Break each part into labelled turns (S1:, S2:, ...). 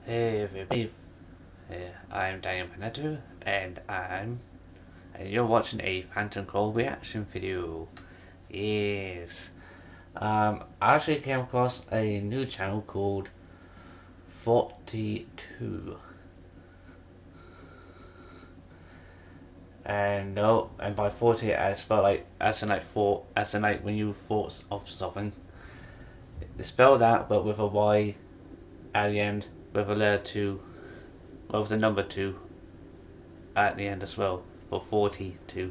S1: Hey everybody, I'm Daniel Panetto, and you're watching a Phantom Call reaction video. Yes. I actually came across a new channel called 42. And no, and by 40 I spell like as in like when you thought of something. It's spelled out but with a Y at the end, with a letter 2, well, with the number 2 at the end as well, for 42.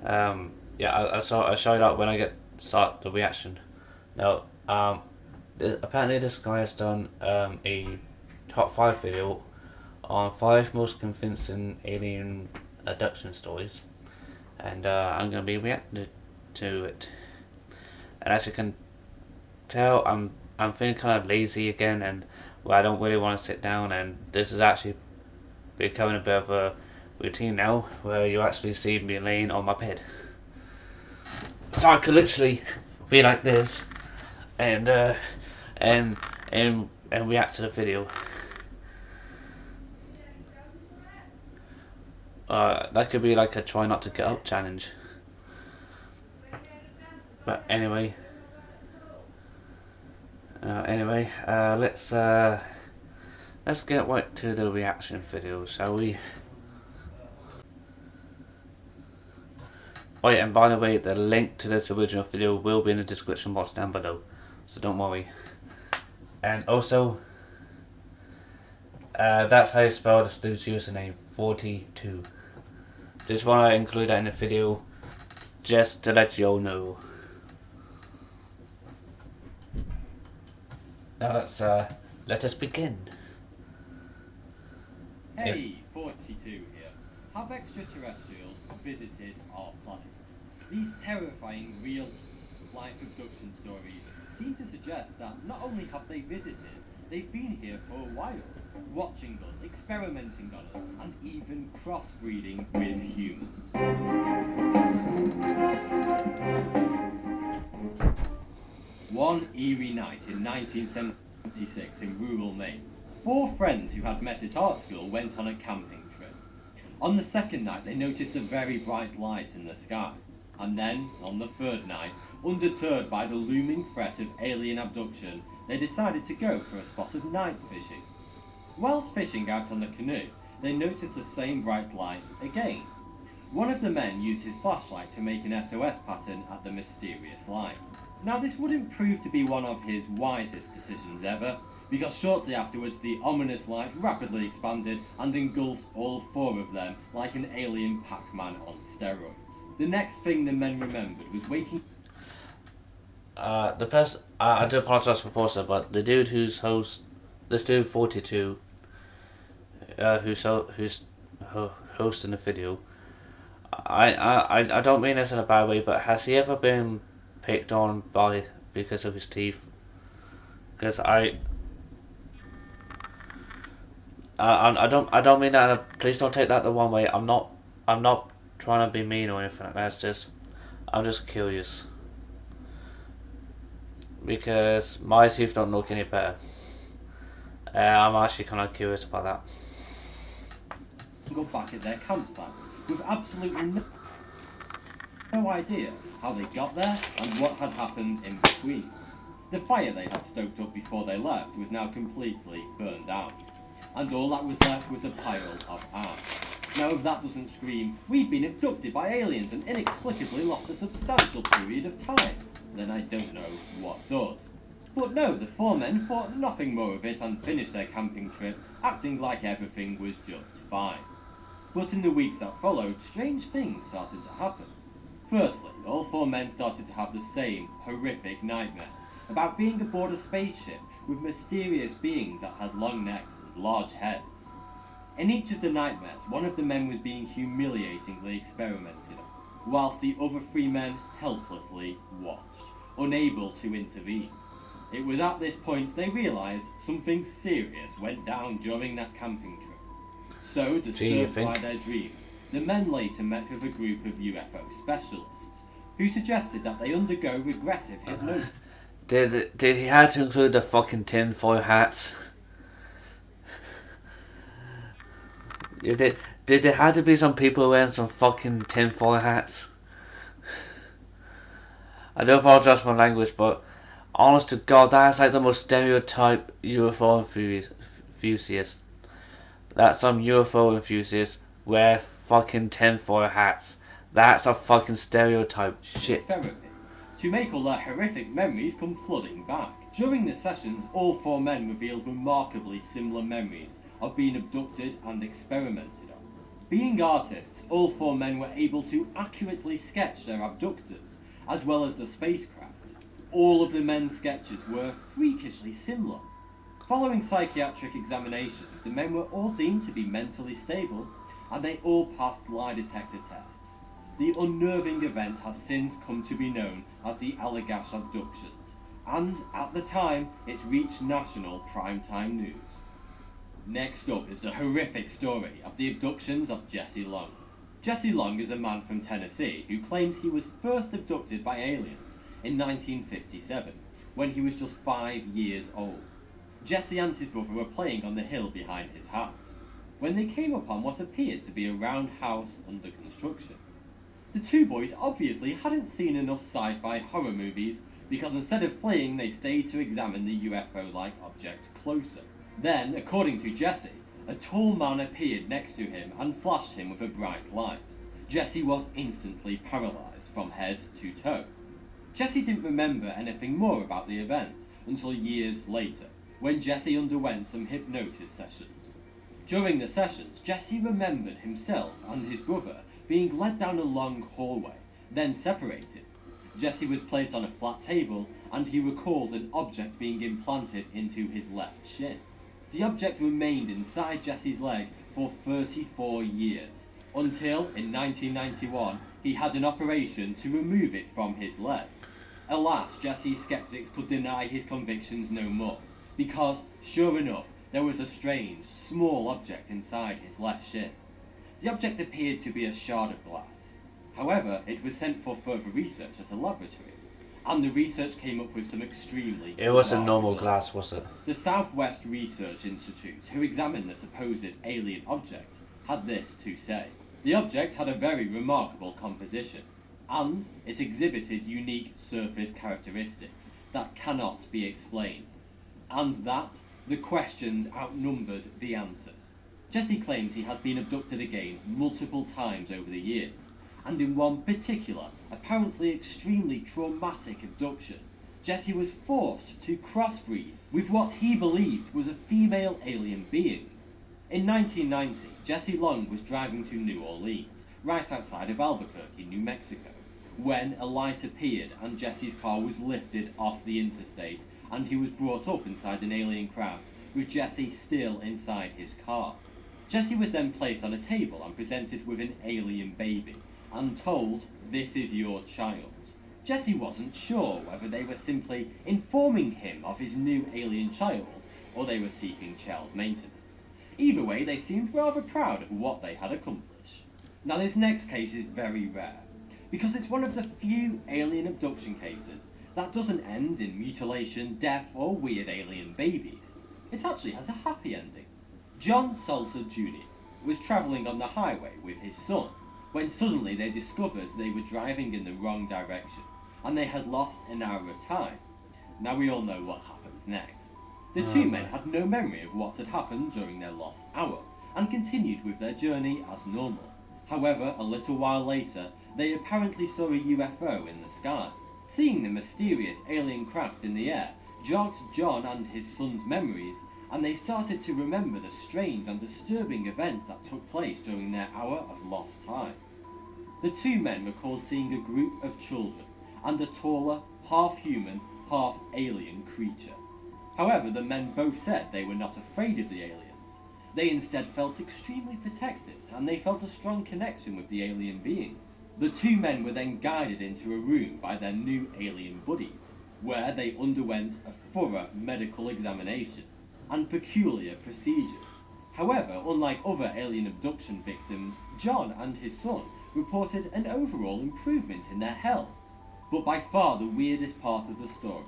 S1: Yeah, I show it up when I start the reaction. Now, apparently this guy has done a top 5 video on 5 most convincing alien abduction stories, and I'm gonna be reacting to it. And as you can tell, I'm feeling kind of lazy again, and well, I don't really want to sit down. And this is actually becoming a bit of a routine now, where you actually see me laying on my bed. So I could literally be like this, and and react to the video. That could be like a try not to get up challenge. But anyway, let's get right to the reaction video, shall we? Oh yeah, and by the way, the link to this original video will be in the description box down below, so don't worry. And also, that's how you spell this dude's username, 42. Just want to include that in the video, just to let you all know. Now let us begin.
S2: Hey, 42 here. Have extraterrestrials visited our planet? These terrifying real-life abduction stories seem to suggest that not only have they visited, they've been here for a while, watching us, experimenting on us, and even crossbreeding with humans. One eerie night in 1976 in rural Maine, 4 friends who had met at art school went on a camping trip. On the second night, they noticed a very bright light in the sky. And then, on the third night, undeterred by the looming threat of alien abduction, they decided to go for a spot of night fishing. Whilst fishing out on the canoe, they noticed the same bright light again. One of the men used his flashlight to make an SOS pattern at the mysterious light. Now, this wouldn't prove to be one of his wisest decisions ever, because shortly afterwards the ominous light rapidly expanded and engulfed all 4 of them like an alien Pac-Man on steroids. The next thing the men remembered was waking...
S1: I do apologize for pausing, but the dude this dude 42, who's hosting the video, I don't mean this in a bad way, but has he ever been picked on because of his teeth? Because I don't mean that. Please don't take that the wrong way. I'm not trying to be mean or anything like that. I'm just curious, because my teeth don't look any better. I'm actually kind of curious about that.
S2: Go back at their campsites with absolutely no idea how they got there and what had happened in between. The fire they had stoked up before they left was now completely burned out, and all that was left was a pile of ash. Now, if that doesn't scream, we've been abducted by aliens and inexplicably lost a substantial period of time, then I don't know what does. But no, the 4 men thought nothing more of it and finished their camping trip, acting like everything was just fine. But in the weeks that followed, strange things started to happen. Firstly, all 4 men started to have the same horrific nightmares about being aboard a spaceship with mysterious beings that had long necks and large heads. In each of the nightmares, one of the men was being humiliatingly experimented on, whilst the other 3 men helplessly watched, unable to intervene. It was at this point they realised something serious went down during that camping trip. So, disturbed by their dream, the men later met with a group of UFO specialists, who suggested that they undergo regressive hypnosis.
S1: Did he have to include the fucking tinfoil hats? Did there have to be some people wearing some fucking tinfoil hats? I do apologize for my language, but honest to God, that's like the most stereotype UFO enthusiast. That some UFO enthusiasts wear fucking tinfoil hats. That's a fucking stereotype. Shit.
S2: Therapy to make all their horrific memories come flooding back. During the sessions, all four men revealed remarkably similar memories of being abducted and experimented on. Being artists, all four men were able to accurately sketch their abductors, as well as the spacecraft. All of the men's sketches were freakishly similar. Following psychiatric examinations, the men were all deemed to be mentally stable, and they all passed lie detector tests. The unnerving event has since come to be known as the ALLAGASH Abductions, and at the time it reached national primetime news. Next up is the horrific story of the abductions of Jesse Long. Jesse Long is a man from Tennessee who claims he was first abducted by aliens in 1957, when he was just 5 years old. Jesse and his brother were playing on the hill behind his house, when they came upon what appeared to be a round house under construction. The two boys obviously hadn't seen enough sci-fi horror movies, because instead of fleeing they stayed to examine the UFO-like object closer. Then, according to Jesse, a tall man appeared next to him and flashed him with a bright light. Jesse was instantly paralysed from head to toe. Jesse didn't remember anything more about the event until years later, when Jesse underwent some hypnosis sessions. During the sessions, Jesse remembered himself and his brother being led down a long hallway, then separated. Jesse was placed on a flat table, and he recalled an object being implanted into his left shin. The object remained inside Jesse's leg for 34 years, until in 1991 he had an operation to remove it from his leg. Alas, Jesse's skeptics could deny his convictions no more, because, sure enough, there was a strange, small object inside his left shin. The object appeared to be a shard of glass. However, it was sent for further research at a laboratory, and the research came up with some extremely
S1: It wasn't
S2: bizarre
S1: normal
S2: results.
S1: glass, was it?
S2: The Southwest Research Institute, who examined the supposed alien object, had this to say. The object had a very remarkable composition, and it exhibited unique surface characteristics that cannot be explained, and that the questions outnumbered the answers. Jesse claims he has been abducted again multiple times over the years, and in one particular, apparently extremely traumatic abduction, Jesse was forced to crossbreed with what he believed was a female alien being. In 1990, Jesse Long was driving to New Orleans, right outside of Albuquerque, New Mexico, when a light appeared and Jesse's car was lifted off the interstate, and he was brought up inside an alien craft with Jesse still inside his car. Jesse was then placed on a table and presented with an alien baby, and told, "This is your child." Jesse wasn't sure whether they were simply informing him of his new alien child, or they were seeking child maintenance. Either way, they seemed rather proud of what they had accomplished. Now this next case is very rare, because it's one of the few alien abduction cases that doesn't end in mutilation, death, or weird alien babies. It actually has a happy ending. John Salter Jr. was travelling on the highway with his son, when suddenly they discovered they were driving in the wrong direction, and they had lost an hour of time. Now we all know what happens next. The two men had no memory of what had happened during their lost hour, and continued with their journey as normal. However, a little while later, they apparently saw a UFO in the sky. Seeing the mysterious alien craft in the air jogged John and his son's memories, and they started to remember the strange and disturbing events that took place during their hour of lost time. The two men recalled seeing a group of children and a taller, half-human, half-alien creature. However, the men both said they were not afraid of the aliens. They instead felt extremely protected, and they felt a strong connection with the alien beings. The two men were then guided into a room by their new alien buddies, where they underwent a thorough medical examination and peculiar procedures. However, unlike other alien abduction victims, John and his son reported an overall improvement in their health. But by far the weirdest part of the story,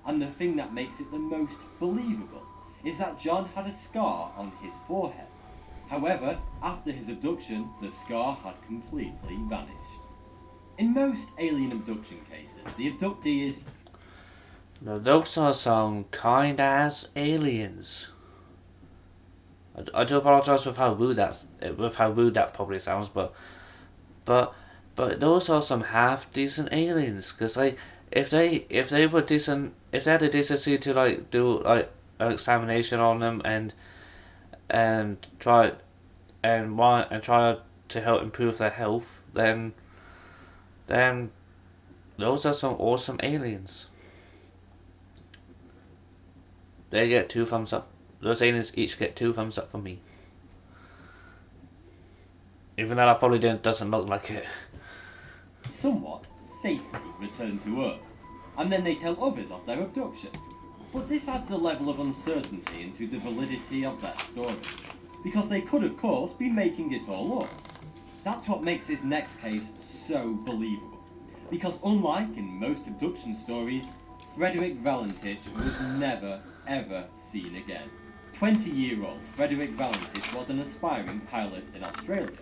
S2: and the thing that makes it the most believable, is that John had a scar on his forehead. However, after his abduction, the scar had completely vanished. In most alien abduction cases, the abductee is
S1: Now those are some kind ass aliens. I do apologise with how rude that probably sounds, but but those are some half decent aliens. Cause like if they were decent, if they had the decency to like do like an examination on them and try and try to help improve their health, then those are some awesome aliens. They get 2 thumbs up. Those aliens each get 2 thumbs up from me. Even though that probably doesn't look like it.
S2: somewhat safely returned to Earth, and then they tell others of their abduction. But this adds a level of uncertainty into the validity of their story, because they could of course be making it all up. That's what makes this next case so believable, because unlike in most abduction stories, Frederick Valentich was never ever seen again. 20-year-old Frederick Valentich was an aspiring pilot in Australia,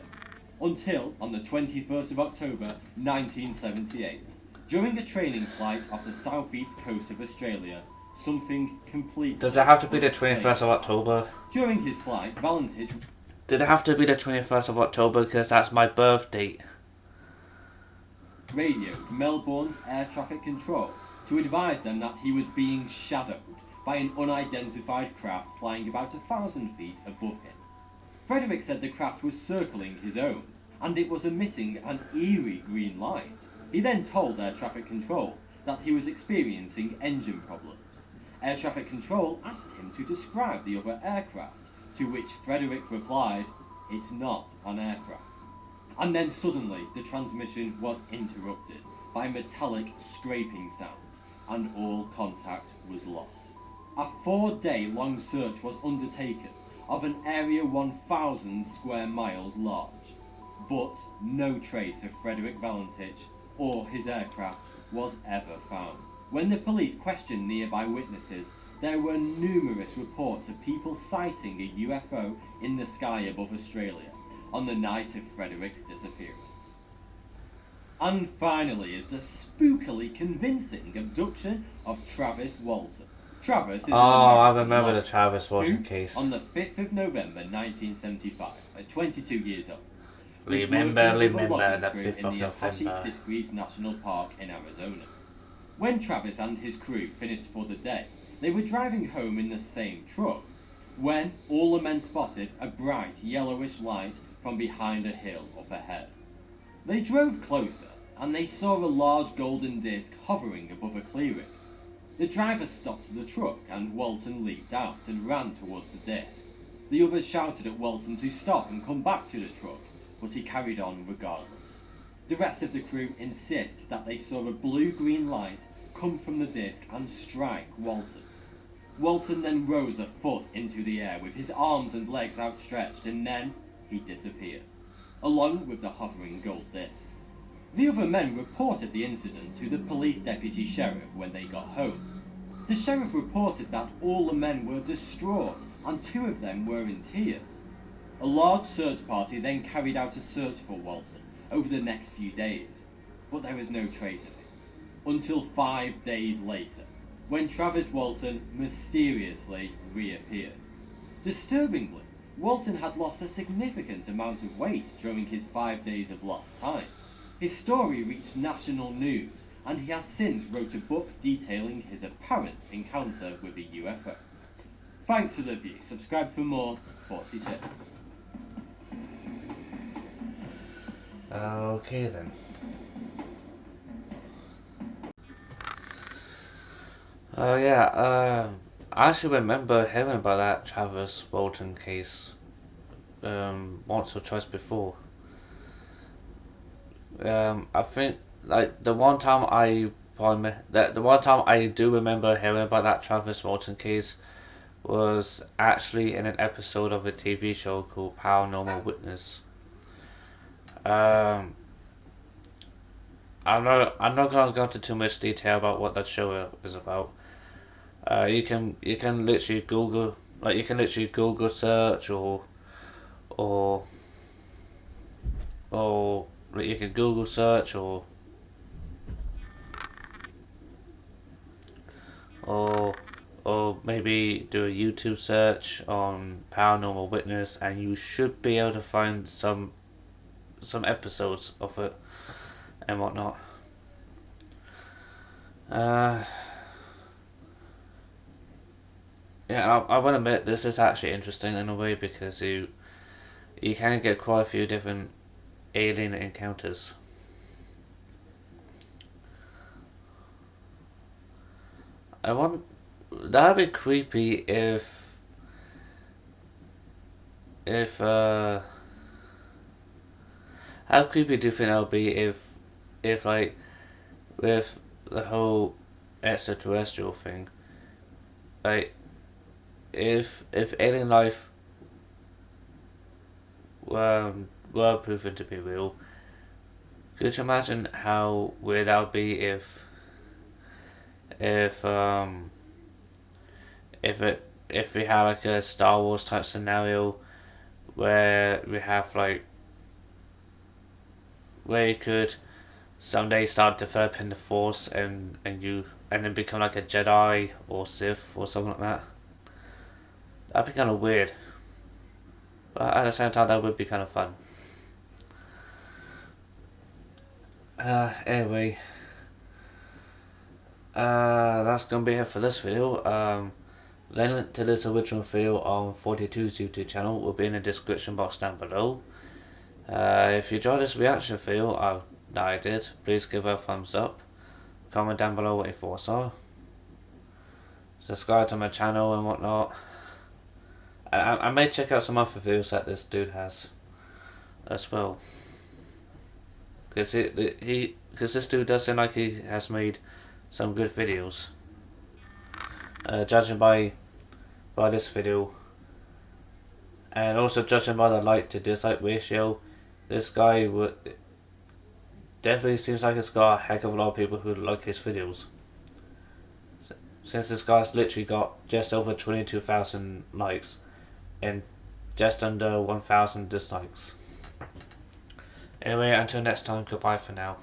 S2: until on the 21st of October 1978. During a training flight off the southeast coast of Australia, something completely...
S1: Does it have to be the 21st of October?
S2: During his flight, Valentich...
S1: Did it have to be the 21st of October because that's my birth date?
S2: radioed Melbourne's air traffic control to advise them that he was being shadowed by an unidentified craft flying about 1,000 feet above him. Frederick said the craft was circling his own, and it was emitting an eerie green light. He then told air traffic control that he was experiencing engine problems. Air traffic control asked him to describe the other aircraft, to which Frederick replied, "It's not an aircraft." And then suddenly the transmission was interrupted by metallic scraping sounds, and all contact was lost. A 4-day-long search was undertaken of an area 1,000 square miles large, but no trace of Frederick Valentich or his aircraft was ever found. When the police questioned nearby witnesses, there were numerous reports of people sighting a UFO in the sky above Australia on the night of Frederick's disappearance. And finally is the spookily convincing abduction of Travis Walton. Travis is an
S1: I
S2: American
S1: remember the
S2: lawyer
S1: Travis Walton
S2: who,
S1: case.
S2: on the 5th of November 1975, at 22 years old, was
S1: Remember
S2: working with a logging
S1: the
S2: crew
S1: 5th
S2: in
S1: of
S2: the Apache
S1: November.
S2: Sitgreaves National Park in Arizona. When Travis and his crew finished for the day, they were driving home in the same truck, when all the men spotted a bright yellowish light from behind a hill up ahead. They drove closer, and they saw a large golden disc hovering above a clearing. The driver stopped the truck, and Walton leaped out and ran towards the disc. The others shouted at Walton to stop and come back to the truck, but he carried on regardless. The rest of the crew insist that they saw a blue-green light come from the disc and strike Walton. Walton then rose a foot into the air with his arms and legs outstretched, and then he disappeared, along with the hovering gold disc. The other men reported the incident to the police deputy sheriff when they got home. The sheriff reported that all the men were distraught and 2 of them were in tears. A large search party then carried out a search for Walton over the next few days, but there was no trace of him, until 5 days later, when Travis Walton mysteriously reappeared. Disturbingly, Walton had lost a significant amount of weight during his 5 days of lost time. His story reached national news, and he has since wrote a book detailing his apparent encounter with a UFO. Thanks for the view. Subscribe for more. 42.
S1: Okay then. Oh yeah, I actually remember hearing about that Travis Walton case once or twice before. I think like the one time I do remember hearing about that Travis Walton case was actually in an episode of a TV show called Paranormal Witness. Um, I'm not gonna go into too much detail about what that show is about. You can literally Google search or you can Google search or or maybe do a YouTube search on paranormal witness, and you should be able to find some episodes of it and whatnot. Yeah, I will admit this is actually interesting in a way, because you can get quite a few different alien encounters. I want That'd be creepy if how creepy do you think that would be if like with the whole extraterrestrial thing, like if alien life were proven to be real, could you imagine how weird that would be if um if we had like a Star Wars type scenario where we have like where you could someday start developing the Force and then become like a Jedi or Sith or something like that. That'd be kind of weird, but at the same time that would be kind of fun. Anyway, that's gonna be it for this video. Link to this original video on 42's YouTube channel will be in the description box down below. If you enjoyed this reaction video that I did, please give it a thumbs up. Comment down below what your thoughts are. Subscribe to my channel and whatnot. I may check out some other videos that this dude has as well. Because this dude does seem like he has made some good videos. Judging by this video, and also judging by the like to dislike ratio, this guy definitely seems like it's got a heck of a lot of people who like his videos. Since this guy's literally got just over 22,000 likes and just under 1,000 dislikes. Anyway, until next time, goodbye for now.